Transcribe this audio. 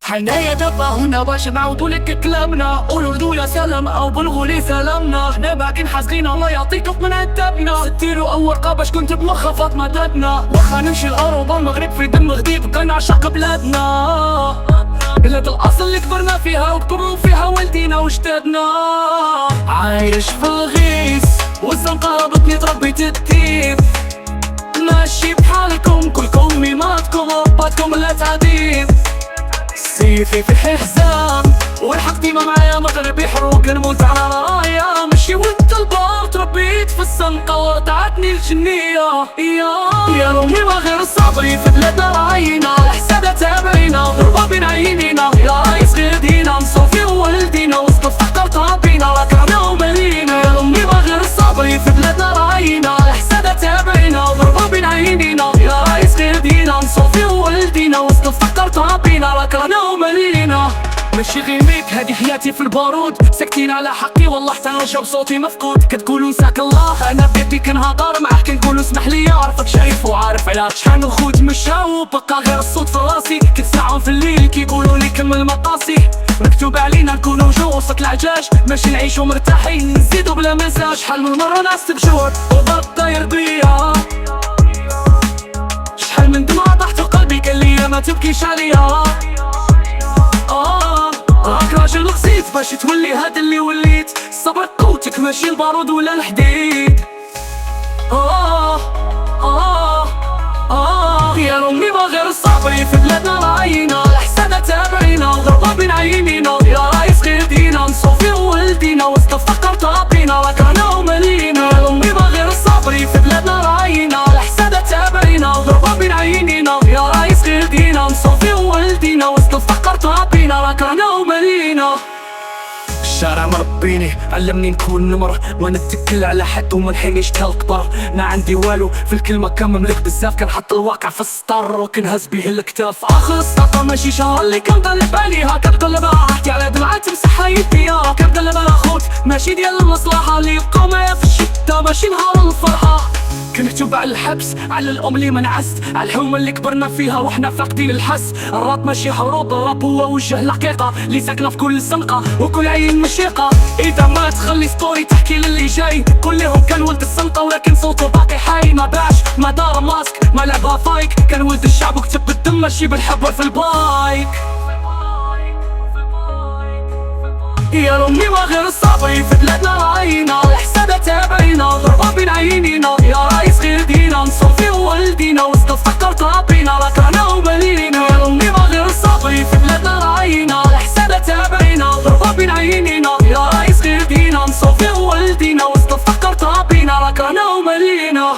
حنايا دبا هنا باش نعاودو لك كلامنا، قولوا يا سلام او بلغوا لي سلامنا. حنا باقيين حاسقين الله يعطيكم من عتابنا، ستيروا او ورقه باش كنت بمخها فاطمه دادنا. واخا نمشي الاوروبا المغرب في دم غديب كنعشق بلادنا، بلاد الاصل اللي كبرنا فيها وكبروا فيها والدينا وجدادنا. عايش في الغيس والزنقه بطني تربيت التيف، ماشي بحالكم كلكم ميماتكم وباتكم لا تعذيب. سيفي في حزام والحق ديما معايا مغربي حروق نموت على رايا. مشي ولد البار تربيت في الزنقة وطعتني الجنية. يا رومي ما غير الصبري في بلادنا راينا، الحسادة تابعينا ضربة بين عينينا. يا رايس غير دينا نصوفي وولدينا وسط الفقر طابينا ركعنا وملينا. يا رومي ما غير الصبري في بلادنا راينا، الحسادة تابعينا ضربة بين عينينا. يا رايس غير دينا نصوفي وولدينا وسط الفقر طابينا ركعنا وملينا. ماشي غيميك هادي حياتي في البارود، ساكتين على حقي والله حتى نرجع بصوتي مفقود. كتقولوا نساك الله انا بيدي كنهضر معاه كنقولوا اسمح لي عرفك شايف وعارف على شحال من خوت مشاو وبقى غير الصوت في راسي. كنسمعهم في الليل كيقولوا لي كمل مقاصي، مكتوب علينا نكونوا جو وسط العجاج ماشي نعيشوا مرتاحين نزيدوا بلا مزاج. شحال من مرة ناس تبجور وضرب داير بيا، شحال من دمعة طاحت قلبي كان ليا ما تبكيش عليا. راك راجل غزيت باش تولي هاد اللي وليت، الصبر قوتك ماشي البارود ولا الحديد. يا رومي ما غير الصبري في بلادنا راينا، الحسادة تابعينا ضربة بين عينينا. يا رايس غير دينا نصوفي وولدينا وسط الفقر طابينا ركعنا وملينا. يا رومي ما غير الصبري في بلادنا راينا، الحسادة تابعينا ضربة بين عينينا. يا رايس غير دينا نصوفي وولدينا وسط الفقر طابينا ركعنا وملينا. الشارع مربيني علمني نكون نمر وانا اتكل على حد وما نحينيش كالكبر. ما عندي والو في الكلمة كمملك بزاف، كنحط الواقع في السطر وكنهز بيه الكتاف. اخر السطر ماشي شهر اللي كنقلب عليها، كنقلب راحتي على دمعة تمسح يديها. كنقلب على خوت ماشي ديال المصلحة اللي يبقوا معايا في الشدة ماشي نهار الفرحة. كنكتب على الحبس على الام اللي منعست، على الحومة اللي كبرنا فيها وحنا فاقدين الحس. الراب ماشي حروب، الراب هو وجه الحقيقة اللي ساكنة في كل زنقة وكل عين مشيقة. اذا ما تخلي ستوري تحكي للي جاي، قول لهم كان ولد الزنقة ولكن صوته باقي حي. ما باعش ما دار ماسك ما لعبها فايك، كان ولد الشعب وكتب بالدم ماشي بالحب في البايك. يا رومي ما غير الصبري في بلادنا راينا، الحسادة تابعينا ضربة بين عينينا. يا رايس غير دينا نصوفي وولدينا وسط الفقر طابينا ركعنا وملينا. يا رومي ما غير الصبري في بلادنا راينا، الحسادة تابعينا ضربة بين عينينا. يا رايس غير دينا نصوفي وولدينا وسط الفقر طابينا ركعنا وملينا.